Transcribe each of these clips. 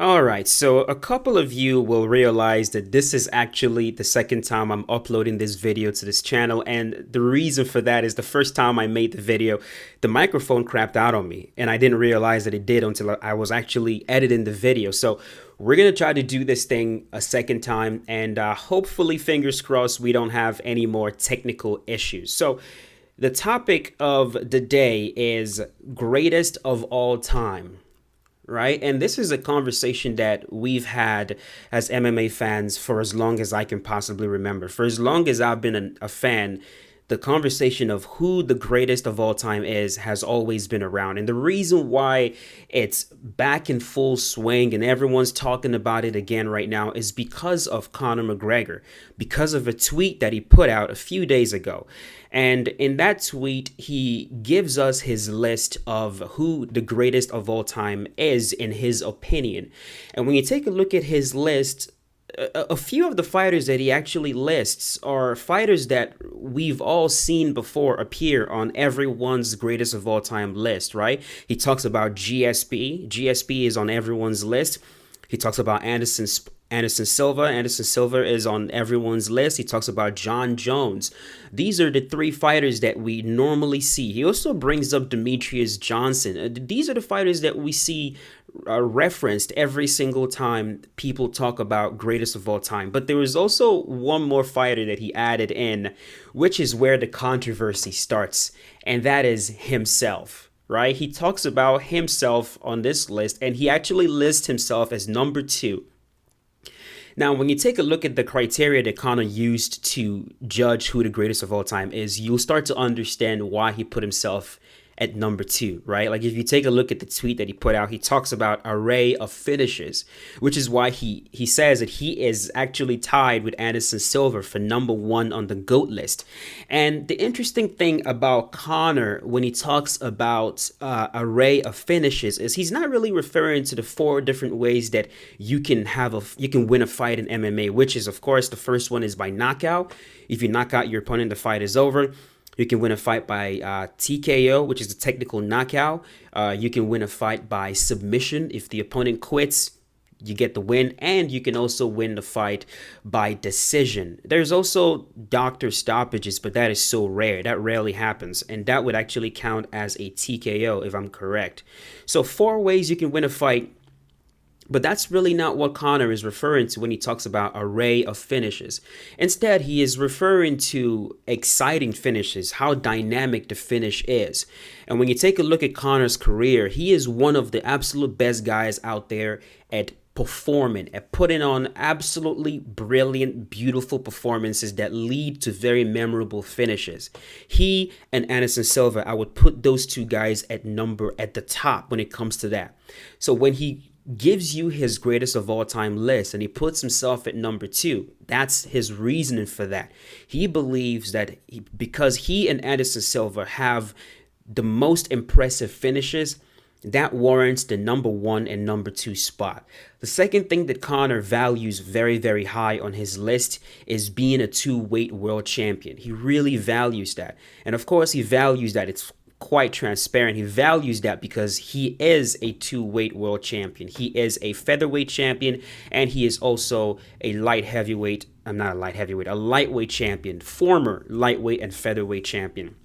All right, so a couple of you will realize that this is actually the second time I'm uploading this video to this channel, and the reason for that is the first time I made the video, the microphone crapped out on me, and I didn't realize that it did until I was actually editing the video. So we're gonna try to do this thing a second time, and hopefully, fingers crossed, we don't have any more technical issues. So the topic of the day is greatest of all time, right? And this is a conversation that we've had as MMA fans for as long as I can possibly remember. For as long as I've been a fan, the conversation of who the greatest of all time is has always been around. And the reason why it's back in full swing and everyone's talking about it again right now is because of Conor McGregor, because of a tweet that he put out a few days ago. And in that tweet, he gives us his list of who the greatest of all time is, in his opinion. And when you take a look at his list, a few of the fighters that he actually lists are fighters that we've all seen before appear on everyone's greatest of all time list, right? He talks about GSP. GSP is on everyone's list. He talks about Anderson Silva. Anderson Silva is on everyone's list. He talks about John Jones. These are the three fighters that we normally see. He also brings up Demetrius Johnson. These are the fighters that we see referenced every single time people talk about greatest of all time. But there was also one more fighter that he added in, which is where the controversy starts, and that is himself. Right? He talks about himself on this list, and he actually lists himself as number two. Now, when you take a look at the criteria that Conor used to judge who the greatest of all time is, you'll start to understand why he put himself at number two, right? Like if you take a look at the tweet that he put out, he talks about array of finishes, which is why he says that he is actually tied with Anderson Silva for number one on the GOAT list. And the interesting thing about Conor when he talks about array of finishes is he's not really referring to the four different ways that you can win a fight in MMA, which is, of course, the first one is by knockout. If you knock out your opponent, the fight is over. You can win a fight by TKO, which is a technical knockout. You can win a fight by submission. If the opponent quits, you get the win. And you can also win the fight by decision. There's also doctor stoppages, but that is so rare. That rarely happens. And that would actually count as a TKO, if I'm correct. So 4 ways you can win a fight. But that's really not what Conor is referring to when he talks about array of finishes. Instead, he is referring to exciting finishes, how dynamic the finish is. And when you take a look at Conor's career, he is one of the absolute best guys out there at performing, at putting on absolutely brilliant, beautiful performances that lead to very memorable finishes. He and Anderson Silva, I would put those two guys at the top when it comes to that. So when he gives you his greatest of all time list and he puts himself at number two, that's his reasoning for that. He believes that because he and Anderson Silva have the most impressive finishes, that warrants the number one and number two spot. The second thing that Conor values very, very high on his list is being a two-weight world champion. He really values that. And of course, he values that. It's quite transparent. He values that because he is a two-weight world champion. He is a featherweight champion, and he is also a light heavyweight. I'm not a light heavyweight, a lightweight champion, former lightweight and featherweight champion.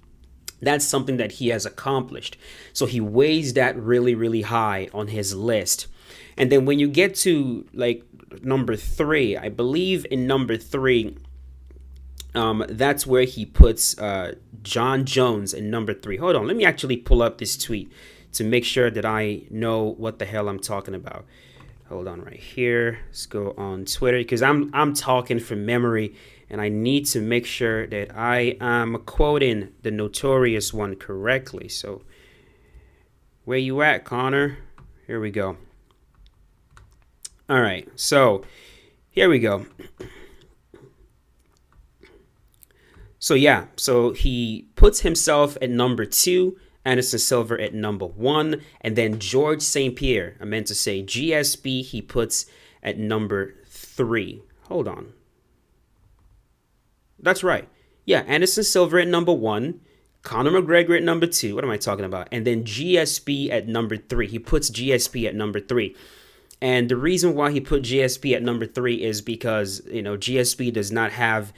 That's something that he has accomplished. So he weighs that really, really high on his list. And then when you get to like number three, I believe in number three, that's where he puts John Jones in number three. Hold on, let me actually pull up this tweet to make sure that I know what the hell I'm talking about. Hold on right here. Let's go on Twitter because I'm talking from memory, and I need to make sure that I am quoting the notorious one correctly. So where you at, Conor? Here we go. All right, so here we go. So yeah, so he puts himself at number two, Anderson Silva at number one, and then George St. Pierre, I meant to say GSP, he puts at number three. Hold on. That's right. Yeah, Anderson Silva at number one, Conor McGregor at number two. What am I talking about? And then GSP at number three. He puts GSP at number three. And the reason why he put GSP at number 3 is because, GSP does not have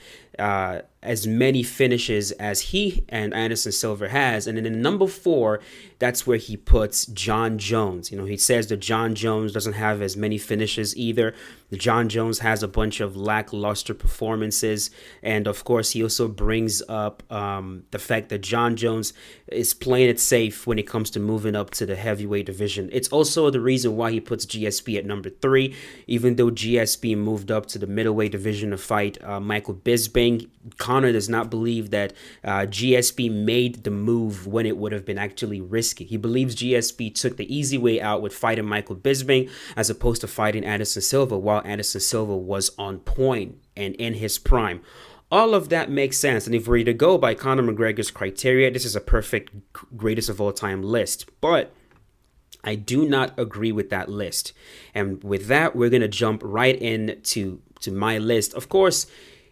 as many finishes as he and Anderson Silva has. And then in number 4, that's where he puts John Jones. He says that John Jones doesn't have as many finishes either. John Jones has a bunch of lackluster performances. And of course, he also brings up the fact that John Jones is playing it safe when it comes to moving up to the heavyweight division. It's also the reason why he puts GSP at number 3, even though GSP moved up to the middleweight division to fight Michael Bisping. Conor does not believe that GSP made the move when it would have been actually risky. He believes GSP took the easy way out with fighting Michael Bisping as opposed to fighting Anderson Silva while Anderson Silva was on point and in his prime. All of that makes sense. And if we're to go by Conor McGregor's criteria, this is a perfect greatest of all time list. But I do not agree with that list. And with that, we're going to jump right into my list. Of course,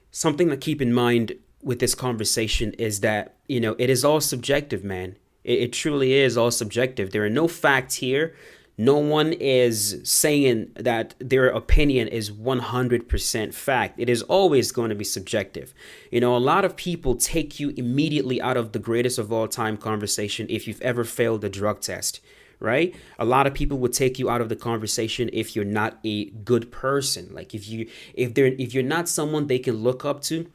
something to keep in mind with this conversation is that, it is all subjective, man. It truly is all subjective. There are no facts here. No one is saying that their opinion is 100% fact. It is always going to be subjective. A lot of people take you immediately out of the greatest of all time conversation if you've ever failed a drug test, right? A lot of people would take you out of the conversation if you're not a good person. Like if you're not someone they can look up to,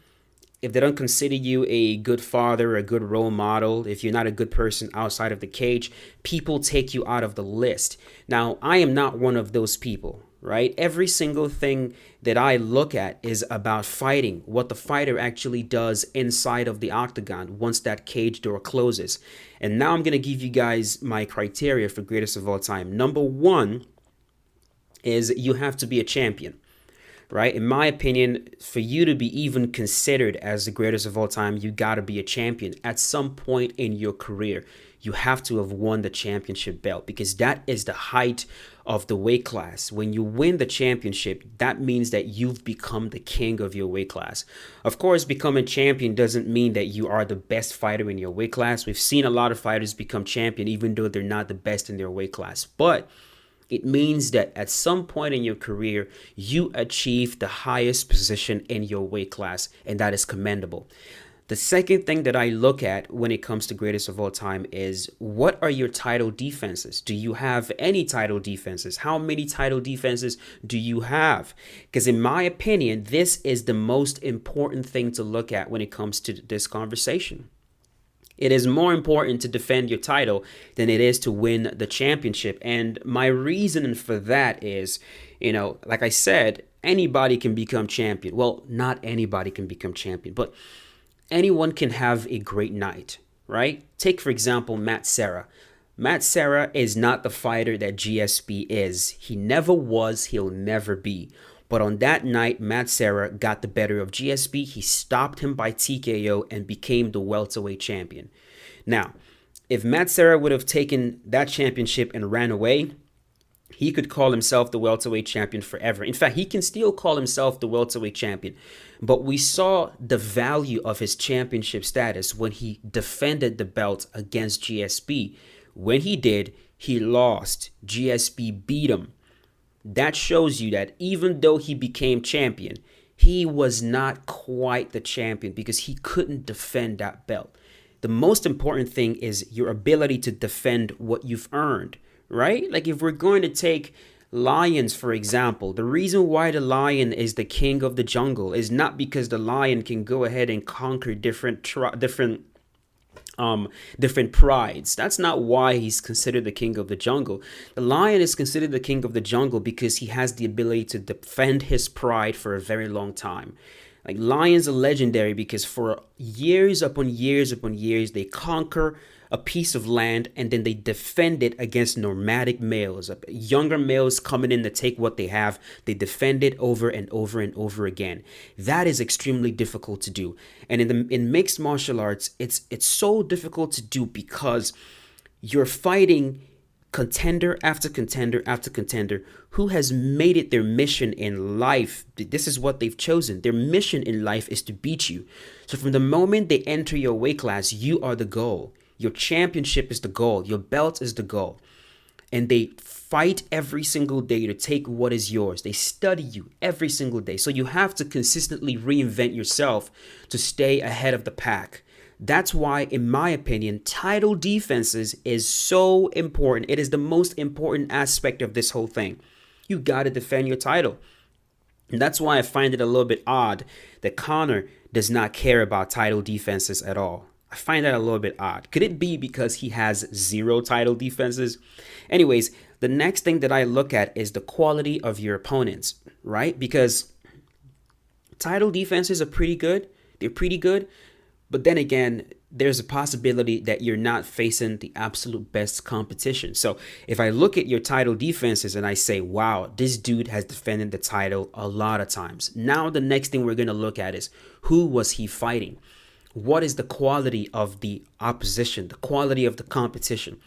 if they don't consider you a good father or a good role model, if you're not a good person outside of the cage, people take you out of the list. Now, I am not one of those people, right? Every single thing that I look at is about fighting, what the fighter actually does inside of the octagon once that cage door closes. And now I'm going to give you guys my criteria for greatest of all time. Number 1 is you have to be a champion. Right? In my opinion, for you to be even considered as the greatest of all time, you got to be a champion. At some point in your career, you have to have won the championship belt because that is the height of the weight class. When you win the championship, that means that you've become the king of your weight class. Of course, becoming champion doesn't mean that you are the best fighter in your weight class. We've seen a lot of fighters become champion even though they're not the best in their weight class. But it means that at some point in your career, you achieve the highest position in your weight class, and that is commendable. The second thing that I look at when it comes to greatest of all time is what are your title defenses? Do you have any title defenses? How many title defenses do you have? Because in my opinion, this is the most important thing to look at when it comes to this conversation. It is more important to defend your title than it is to win the championship. And my reason for that is, like I said, anybody can become champion. Well, not anybody can become champion, but anyone can have a great night, right? Take, for example, Matt Serra. Matt Serra is not the fighter that GSP is. He never was, he'll never be. But on that night, Matt Serra got the better of GSP. He stopped him by TKO and became the welterweight champion. Now, if Matt Serra would have taken that championship and ran away, he could call himself the welterweight champion forever. In fact, he can still call himself the welterweight champion. But we saw the value of his championship status when he defended the belt against GSP. When he did, he lost. GSP beat him. That shows you that even though he became champion, he was not quite the champion because he couldn't defend that belt. The most important thing is your ability to defend what you've earned, right? Like if we're going to take lions, for example, the reason why the lion is the king of the jungle is not because the lion can go ahead and conquer different prides. That's not why he's considered the king of the jungle. The lion is considered the king of the jungle because he has the ability to defend his pride for a very long time. Like lions are legendary because for years upon years upon years, they conquer a piece of land and then they defend it against nomadic males, younger males coming in to take what they have. They defend it over and over and over again. That is extremely difficult to do. And in mixed martial arts, it's so difficult to do because you're fighting contender after contender after contender who has made it their mission in life. This is what they've chosen. Their mission in life is to beat you. So from the moment they enter your weight class, you are the goal. Your championship is the goal. Your belt is the goal. and they fight every single day to take what is yours. They study you every single day. So you have to consistently reinvent yourself to stay ahead of the pack. That's why, in my opinion, title defenses is so important. It is the most important aspect of this whole thing. You got to defend your title. And that's why I find it a little bit odd that Conor does not care about title defenses at all. I find that a little bit odd. Could it be because he has zero title defenses? Anyways, the next thing that I look at is the quality of your opponents, right? Because title defenses are pretty good. They're pretty good. But then again, there's a possibility that you're not facing the absolute best competition. So if I look at your title defenses and I say, wow, this dude has defended the title a lot of times. Now the next thing we're going to look at is, who was he fighting? What is the quality of the opposition, the quality of the competition?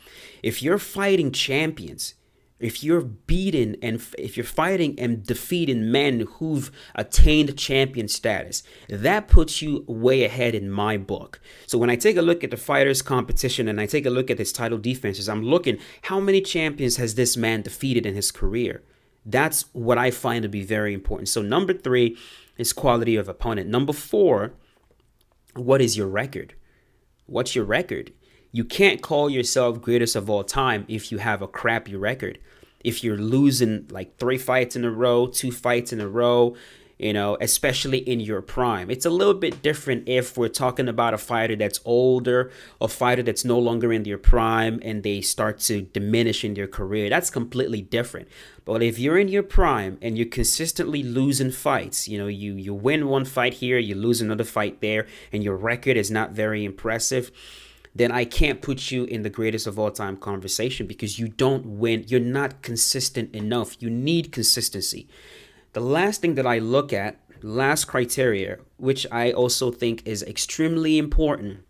If you're fighting champions, if you're beating and if you're fighting and defeating men who've attained champion status, that puts you way ahead in my book. So when I take a look at the fighters' competition and I take a look at his title defenses, I'm looking, how many champions has this man defeated in his career? That's what I find to be very important. So number 3 is quality of opponent. Number 4, what is your record? What's your record? You can't call yourself greatest of all time if you have a crappy record. If you're losing like 3 fights in a row, 2 fights in a row, especially in your prime. It's a little bit different if we're talking about a fighter that's older, a fighter that's no longer in their prime and they start to diminish in their career. That's completely different. But if you're in your prime and you're consistently losing fights, you win one fight here, you lose another fight there, and your record is not very impressive, then I can't put you in the greatest of all time conversation because you don't win. You're not consistent enough. You need consistency. The last thing that I look at, last criteria, which I also think is extremely important,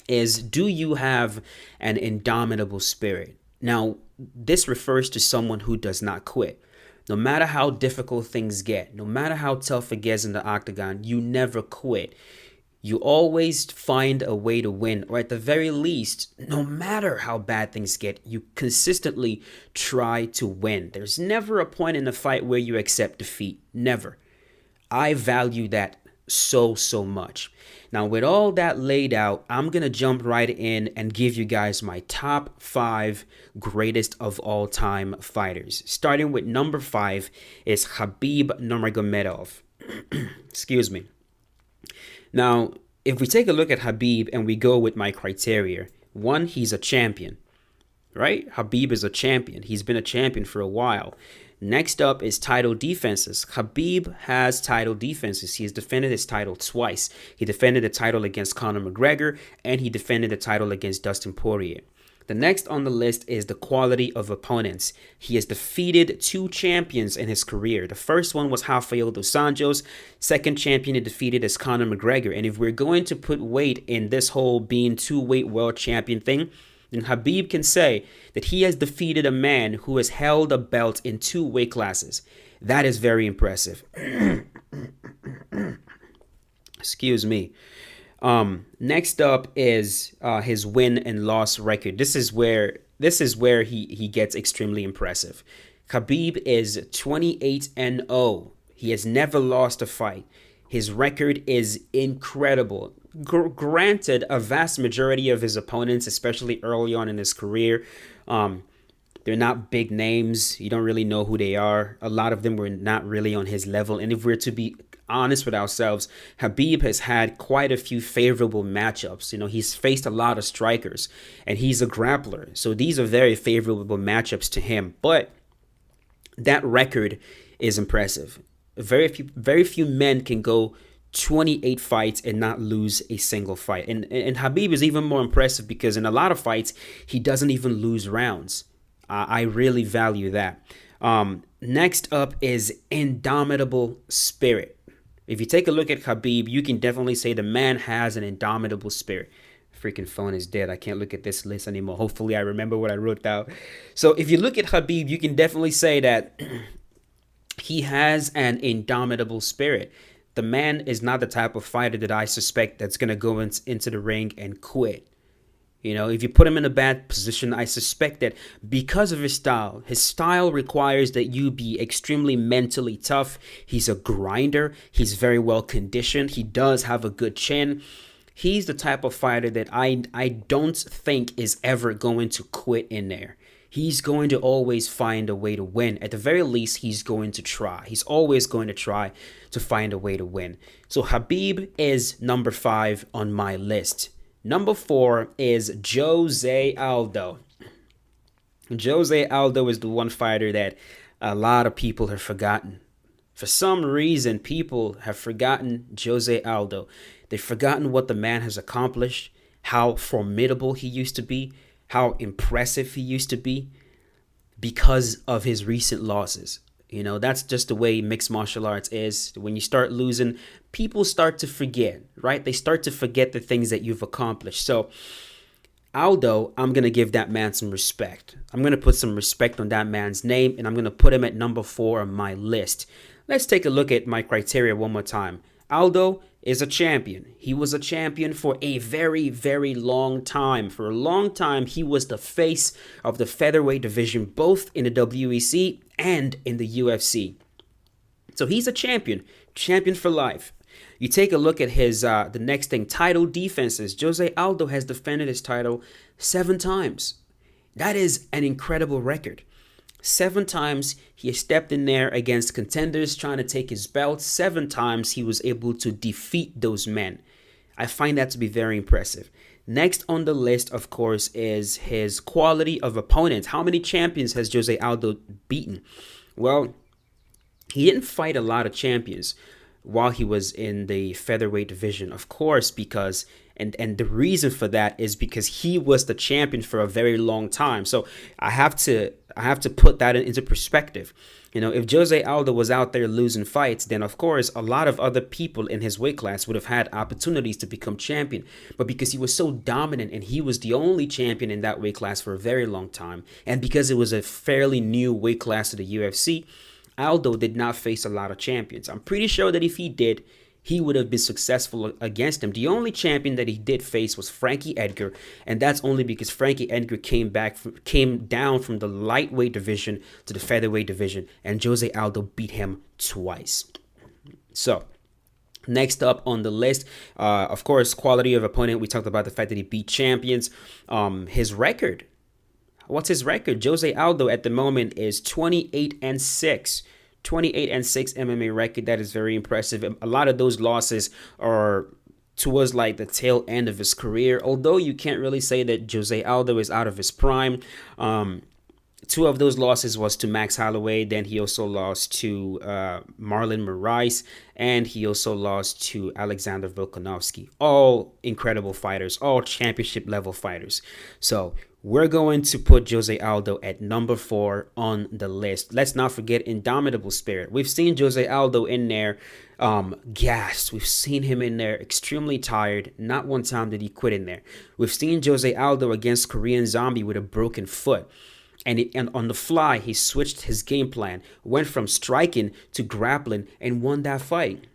is, do you have an indomitable spirit? Now, this refers to someone who does not quit. No matter how difficult things get, no matter how tough it gets in the octagon, you never quit. You always find a way to win, or at the very least, no matter how bad things get, you consistently try to win. There's never a point in a fight where you accept defeat. Never. I value that so much. Now, with all that laid out, I'm going to jump right in and give you guys my top 5 greatest of all time fighters. Starting with number 5 is Khabib Nurmagomedov. Excuse me. Now, if we take a look at Khabib and we go with my criteria, 1, he's a champion, right? Khabib is a champion. He's been a champion for a while. Next up is title defenses. Khabib has title defenses. He has defended his title twice. He defended the title against Conor McGregor, and he defended the title against Dustin Poirier. The next on the list is the quality of opponents. He has defeated 2 champions in his career. The first one was Rafael dos Anjos. Second champion he defeated is Conor McGregor. And if we're going to put weight in this whole being 2-weight world champion thing, then Khabib can say that he has defeated a man who has held a belt in 2 weight classes. That is very impressive. Excuse me. Next up is his win and loss record. This is where he gets extremely impressive. Khabib is 28-0. He has never lost a fight. His record is incredible. Granted, a vast majority of his opponents, especially early on in his career, they're not big names. You don't really know who they are. A lot of them were not really on his level. And if we're to be honest with ourselves, Khabib has had quite a few favorable matchups. He's faced a lot of strikers and he's a grappler. So these are very favorable matchups to him. But that record is impressive. Very few men can go 28 fights and not lose a single fight. And Khabib is even more impressive because in a lot of fights, he doesn't even lose rounds. I really value that. Next up is indomitable spirit. If you take a look at Khabib, you can definitely say the man has an indomitable spirit. Freaking phone is dead. I can't look at this list anymore. Hopefully I remember what I wrote down. So if you look at Khabib, you can definitely say that he has an indomitable spirit. The man is not the type of fighter that I suspect that's going to go into the ring and quit. If you put him in a bad position, I suspect that because of his style requires that you be extremely mentally tough. He's a grinder. He's very well conditioned. He does have a good chin. He's the type of fighter that I don't think is ever going to quit in there. He's going to always find a way to win. At the very least, he's going to try. He's always going to try to find a way to win. So Khabib is number 5 on my list. Number 4 is Jose Aldo. Jose Aldo is the one fighter that a lot of people have forgotten. For some reason, people have forgotten Jose Aldo. They've forgotten what the man has accomplished, how formidable he used to be, how impressive he used to be because of his recent losses. That's just the way mixed martial arts is. When you start losing, people start to forget, right? They start to forget the things that you've accomplished. So Aldo, I'm going to give that man some respect. I'm going to put some respect on that man's name, and I'm going to put him at number 4 on my list. Let's take a look at my criteria one more time. Aldo is a champion. He was a champion for a very, very long time. For a long time, he was the face of the featherweight division, both in the WEC and in the UFC. So he's a champion for life. You take a look at his, the next thing, title defenses. Jose Aldo has defended his title 7 times. That is an incredible record. 7 times he has stepped in there against contenders trying to take his belt. 7 times he was able to defeat those men. I find that to be very impressive. Next on the list, of course, is his quality of opponents. How many champions has Jose Aldo beaten? Well, he didn't fight a lot of champions while he was in the featherweight division, of course, because and the reason for that is because he was the champion for a very long time. So I have to put that into perspective. If Jose Aldo was out there losing fights, then of course a lot of other people in his weight class would have had opportunities to become champion. But because he was so dominant and he was the only champion in that weight class for a very long time, and because it was a fairly new weight class to the UFC, Aldo did not face a lot of champions. I'm pretty sure that if he did, he would have been successful against him. The only champion that he did face was Frankie Edgar, and that's only because Frankie Edgar came down from the lightweight division to the featherweight division, and Jose Aldo beat him twice. So next up on the list, of course, quality of opponent. We talked about the fact that he beat champions. His record. What's his record? Jose Aldo at the moment is 28-6. 28-6 MMA record. That is very impressive. A lot of those losses are towards like the tail end of his career. Although you can't really say that Jose Aldo is out of his prime. 2 of those losses was to Max Holloway. Then he also lost to Marlon Moraes, and he also lost to Alexander Volkanovski. All incredible fighters, all championship level fighters. So we're going to put Jose Aldo at number 4 on the list. Let's not forget indomitable spirit. We've seen Jose Aldo in there gassed. We've seen him in there extremely tired. Not one time did he quit in there. We've seen Jose Aldo against Korean Zombie with a broken foot. And on the fly, he switched his game plan, went from striking to grappling, and won that fight.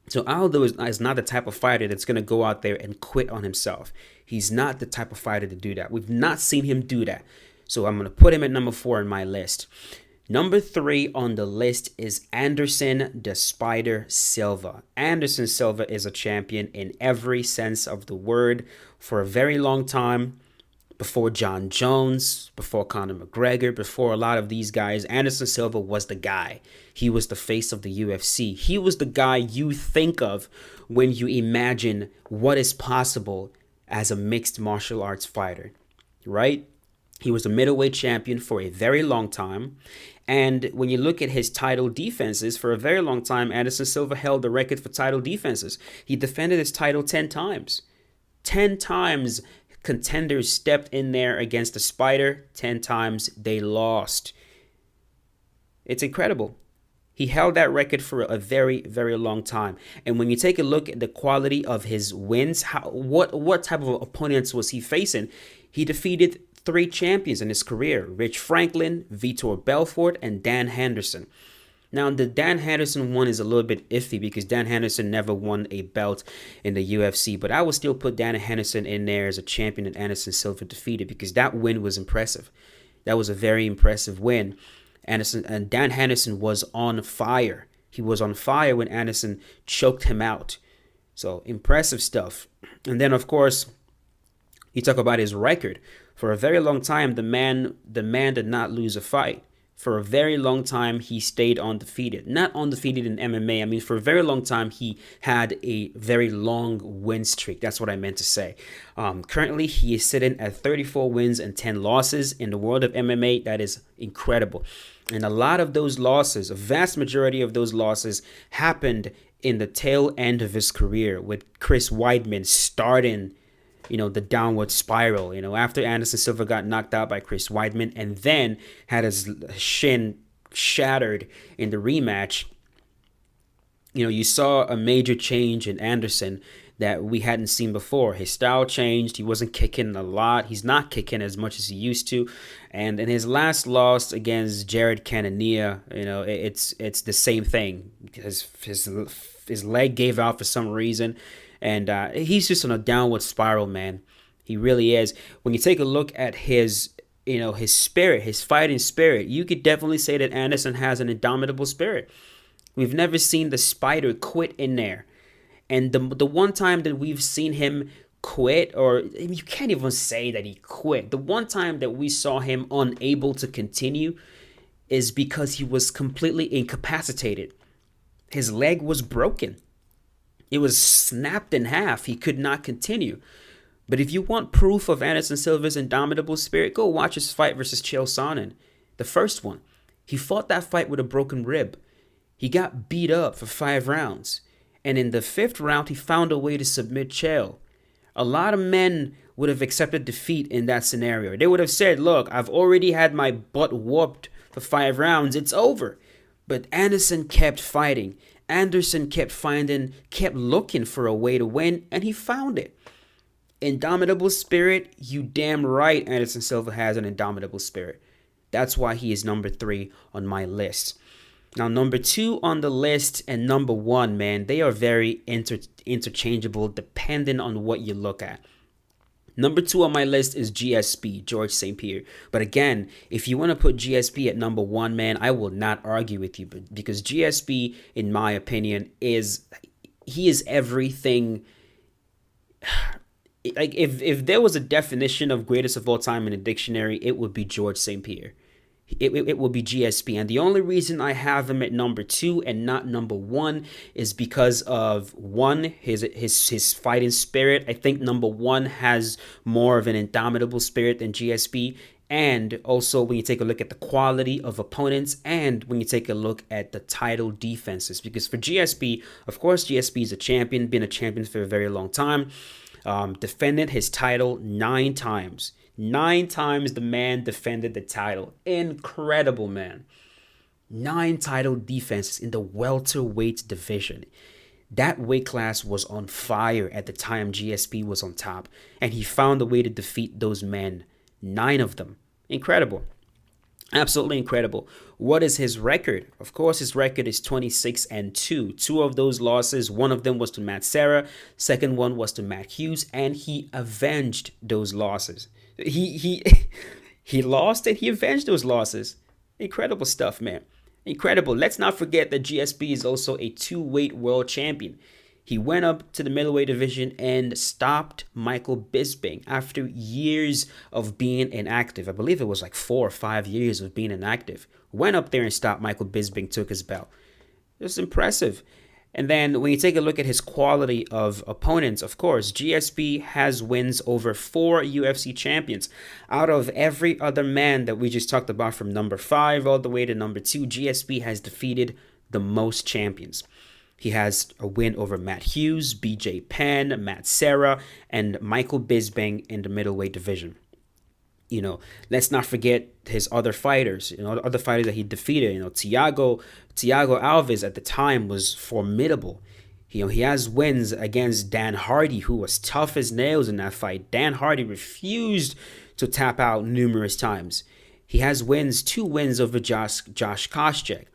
So Aldo is not the type of fighter that's going to go out there and quit on himself. He's not the type of fighter to do that. We've not seen him do that. So I'm going to put him at number 4 in my list. Number 3 on the list is Anderson the Spider Silva. Anderson Silva is a champion in every sense of the word for a very long time. Before John Jones, before Conor McGregor, before a lot of these guys, Anderson Silva was the guy. He was the face of the UFC. He was the guy you think of when you imagine what is possible as a mixed martial arts fighter, right? He was a middleweight champion for a very long time. And when you look at his title defenses, for a very long time, Anderson Silva held the record for title defenses. He defended his title 10 times. 10 times contenders stepped in there against the Spider. 10 times they lost. It's incredible. He held that record for a very, very long time. And when you take a look at the quality of his wins, what type of opponents was he facing? He defeated 3 champions in his career: Rich Franklin, Vitor Belfort, and Dan Henderson. Now, the Dan Henderson one is a little bit iffy because Dan Henderson never won a belt in the UFC, but I would still put Dan Henderson in there as a champion that Anderson Silva defeated because that win was impressive. That was a very impressive win. Anderson and Dan Henderson was on fire. He was on fire when Anderson choked him out. So impressive stuff. And then, of course, you talk about his record. For a very long time, the man did not lose a fight. For a very long time, he stayed undefeated. Not undefeated in MMA. I mean, for a very long time, he had a very long win streak. That's what I meant to say. Currently, he is sitting at 34 wins and 10 losses. In the world of MMA, that is incredible. And a lot of those losses, a vast majority of those losses, happened in the tail end of his career with Chris Weidman starting the downward spiral, after Anderson Silva got knocked out by Chris Weidman and then had his shin shattered in the rematch. You saw a major change in Anderson that we hadn't seen before. His style changed. He wasn't kicking a lot. He's not kicking as much as he used to. And in his last loss against Jared Cannonier, it's the same thing. His leg gave out for some reason. And he's just on a downward spiral, man. He really is. When you take a look at his spirit, his fighting spirit, you could definitely say that Anderson has an indomitable spirit. We've never seen the spider quit in there. And the one time that we've seen him quit, or you can't even say that he quit. The one time that we saw him unable to continue is because he was completely incapacitated. His leg was broken. It was snapped in half. He could not continue. But if you want proof of Anderson Silva's indomitable spirit, go watch his fight versus Chael Sonnen. The first one. He fought that fight with a broken rib. He got beat up for 5 rounds. And in the 5th round, he found a way to submit Chael. A lot of men would have accepted defeat in that scenario. They would have said, look, I've already had my butt whooped for 5 rounds. It's over. But Anderson kept fighting. Anderson kept looking for a way to win, and he found it. Indomitable spirit, you damn right Anderson Silva has an indomitable spirit. That's why he is number 3 on my list. Now, number 2 on the list and number 1, man, they are very interchangeable depending on what you look at. Number 2 on my list is GSP, George St. Pierre. But again, if you want to put GSP at number 1, man, I will not argue with you. But because GSP, in my opinion, is everything. Like if there was a definition of greatest of all time in a dictionary, it would be George St. Pierre. It will be GSP. And the only reason I have him at number 2 and not number 1 is because of, one, his fighting spirit. I think number 1 has more of an indomitable spirit than GSP. And also when you take a look at the quality of opponents and when you take a look at the title defenses. Because for GSP, of course, GSP is a champion, been a champion for a very long time. Defended his title 9 times. 9 times the man defended the title. Incredible, man. 9 title defenses in the welterweight division. That weight class was on fire at the time GSP was on top. And he found a way to defeat those men. 9 of them. Incredible. Absolutely incredible. What is his record? Of course, his record is 26-2. 2 of those losses, one of them was to Matt Serra, second one was to Matt Hughes, and he avenged those losses. He lost and he avenged those losses. Incredible stuff, man. Incredible. Let's not forget that GSP is also a 2-weight world champion. He went up to the middleweight division and stopped Michael Bisping after years of being inactive. I believe it was like 4 or 5 years of being inactive. Went up there and stopped Michael Bisping, took his belt. It's impressive. And then when you take a look at his quality of opponents, of course, GSP has wins over 4 UFC champions. Out of every other man that we just talked about from number 5 all the way to number 2, GSP has defeated the most champions. He has a win over Matt Hughes, BJ Penn, Matt Serra, and Michael Bisping in the middleweight division. Let's not forget his other fighters, other fighters that he defeated. Thiago Alves at the time was formidable. He has wins against Dan Hardy, who was tough as nails in that fight. Dan Hardy refused to tap out numerous times. He has 2 wins over Josh Koscheck.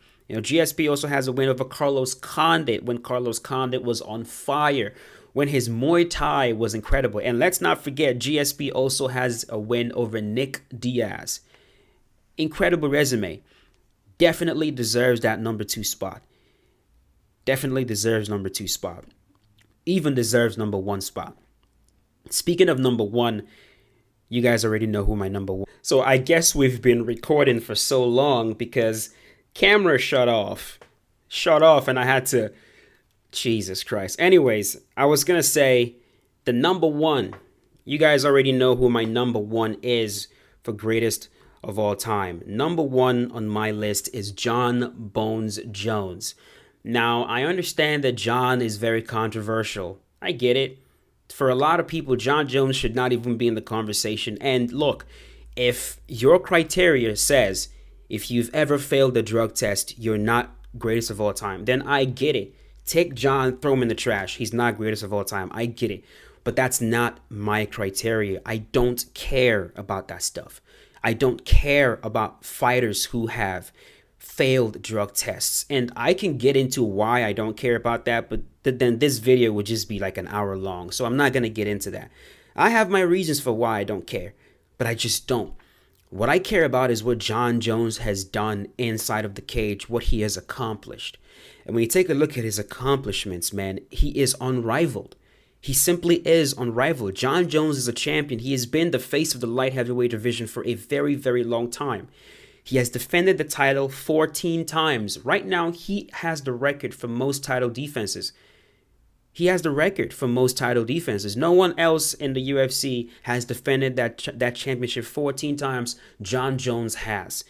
GSP also has a win over Carlos Condit when Carlos Condit was on fire, when his Muay Thai was incredible. And let's not forget, GSP also has a win over Nick Diaz. Incredible resume. Definitely deserves that number 2 spot. Definitely deserves number 2 spot. Even deserves number 1 spot. Speaking of number 1, you guys already know who my number 1. So I guess we've been recording for so long because camera shut off, and I had to, Jesus Christ. Anyways, I was going to say the number 1, you guys already know who my number 1 is for greatest of all time. Number 1 on my list is John Bones Jones. Now, I understand that John is very controversial. I get it. For a lot of people, John Jones should not even be in the conversation. And look, if your criteria says if you've ever failed a drug test, you're not greatest of all time, then I get it. Take John, throw him in the trash. He's not greatest of all time. I get it. But that's not my criteria. I don't care about that stuff. I don't care about fighters who have failed drug tests. And I can get into why I don't care about that, but then this video would just be like an hour long. So I'm not going to get into that. I have my reasons for why I don't care, but I just don't. What I care about is what John Jones has done inside of the cage, what he has accomplished. And when you take a look at his accomplishments, man, he is unrivaled. He simply is unrivaled. John Jones is a champion. He has been the face of the light heavyweight division for a very, very long time. He has defended the title 14 times. Right now, he has the record for most title defenses. He has the record for most title defenses. No one else in the UFC has defended that championship 14 times. John Jones has.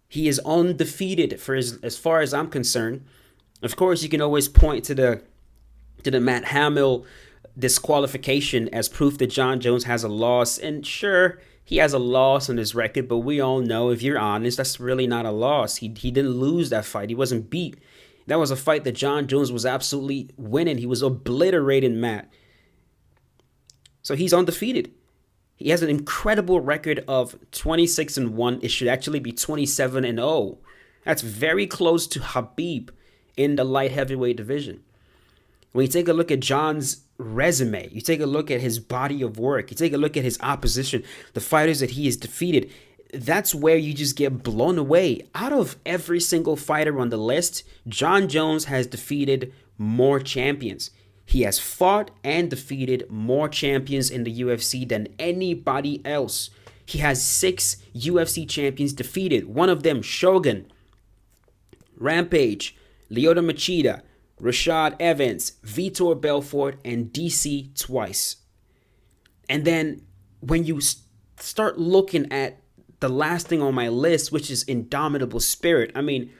He is undefeated for as far as I'm concerned. Of course, you can always point to the Matt Hamill disqualification as proof that John Jones has a loss. And sure, he has a loss on his record, but we all know, if you're honest, that's really not a loss. He didn't lose that fight. He wasn't beat. That was a fight that John Jones was absolutely winning. He was obliterating Matt. So he's undefeated. He has an incredible record of 26-1. It should actually be 27-0. That's very close to Khabib in the light heavyweight division. When you take a look at John's resume, you take a look at his body of work, you take a look at his opposition, the fighters that he has defeated, that's where you just get blown away. Out of every single fighter on the list, John Jones has defeated more champions. He has fought and defeated more champions in the UFC than anybody else. He has 6 UFC champions defeated. One of them, Shogun, Rampage, Lyoto Machida, Rashad Evans, Vitor Belfort, and DC twice. And then when you start looking at the last thing on my list, which is Indomitable Spirit, I mean,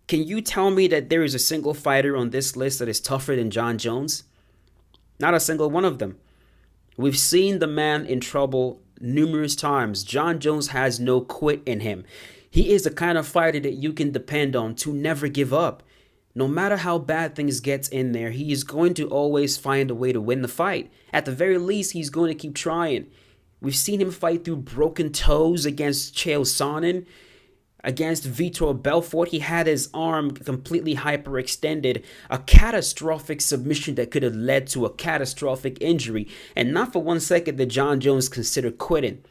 can you tell me that there is a single fighter on this list that is tougher than John Jones? Not a single one of them. We've seen the man in trouble numerous times. John Jones has no quit in him. He is the kind of fighter that you can depend on to never give up. No matter how bad things get in there, he is going to always find a way to win the fight. At the very least, he's going to keep trying. We've seen him fight through broken toes against Chael Sonnen. Against Vitor Belfort, he had his arm completely hyperextended. A catastrophic submission that could have led to a catastrophic injury. And not for 1 second did John Jones consider quitting.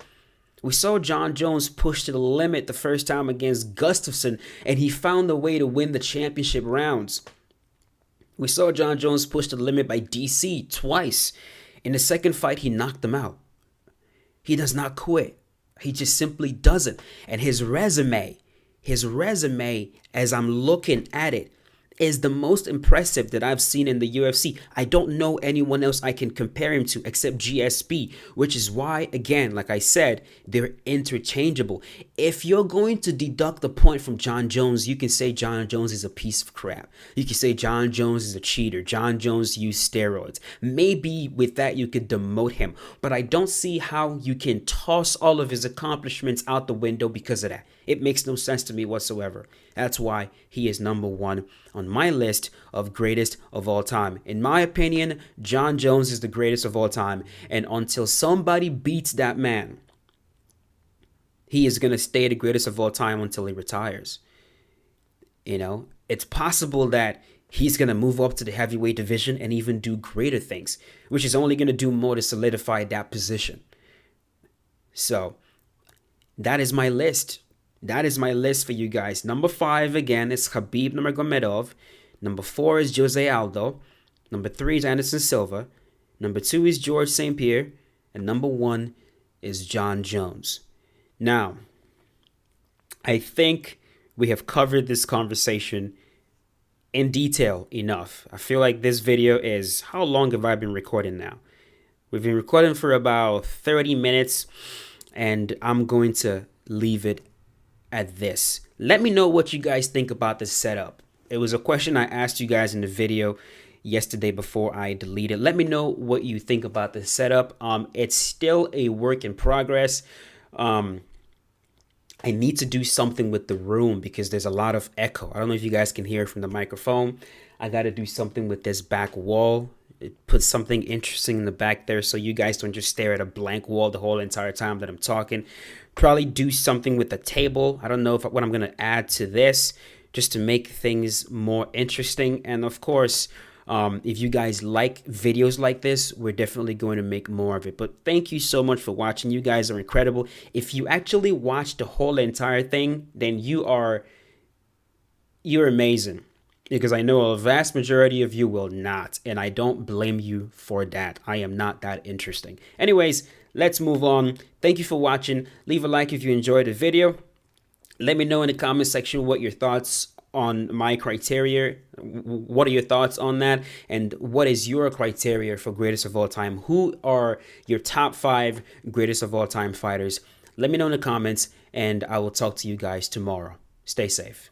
We saw John Jones push to the limit the first time against Gustafsson, and he found a way to win the championship rounds. We saw John Jones push to the limit by DC twice. In the second fight, he knocked him out. He does not quit. He just simply doesn't. And his resume, as I'm looking at it, is the most impressive that I've seen in the UFC. I don't know anyone else I can compare him to except GSP, which is why, again, like I said, they're interchangeable. If you're going to deduct a point from John Jones, you can say John Jones is a piece of crap. You can say John Jones is a cheater. John Jones used steroids. Maybe with that you could demote him, but I don't see how you can toss all of his accomplishments out the window because of that. It makes no sense to me whatsoever. That's why he is number 1 on my list of greatest of all time. In my opinion, John Jones is the greatest of all time. And until somebody beats that man, he is going to stay the greatest of all time until he retires. You know, it's possible that he's going to move up to the heavyweight division and even do greater things, which is only going to do more to solidify that position. So that is my list. That is my list for you guys. Number 5 again is Khabib Nurmagomedov. Number 4 is Jose Aldo. Number 3 is Anderson Silva. Number 2 is George St. Pierre. And number 1 is John Jones. Now, I think we have covered this conversation in detail enough. I feel like this video is, how long have I been recording now? We've been recording for about 30 minutes, and I'm going to leave it at this. Let me know what you guys think about this setup. It was a question I asked you guys in the video yesterday before I deleted. Let me know what you think about the setup. It's still a work in progress. I need to do something with the room because there's a lot of echo. I don't know if you guys can hear from the microphone. I got to do something with this back wall. Put something interesting in the back there so you guys don't just stare at a blank wall the whole entire time that I'm talking. Probably do something with the table. I don't know what I'm going to add to this just to make things more interesting. And of course, if you guys like videos like this, we're definitely going to make more of it. But thank you so much for watching. You guys are incredible. If you actually watch the whole entire thing, then you're amazing, because I know a vast majority of you will not, and I don't blame you for that. I am not that interesting. Anyways, let's move on. Thank you for watching. Leave a like if you enjoyed the video. Let me know in the comment section what your thoughts on my criteria. What are your thoughts on that? And what is your criteria for greatest of all time? Who are your top 5 greatest of all time fighters? Let me know in the comments, and I will talk to you guys tomorrow. Stay safe.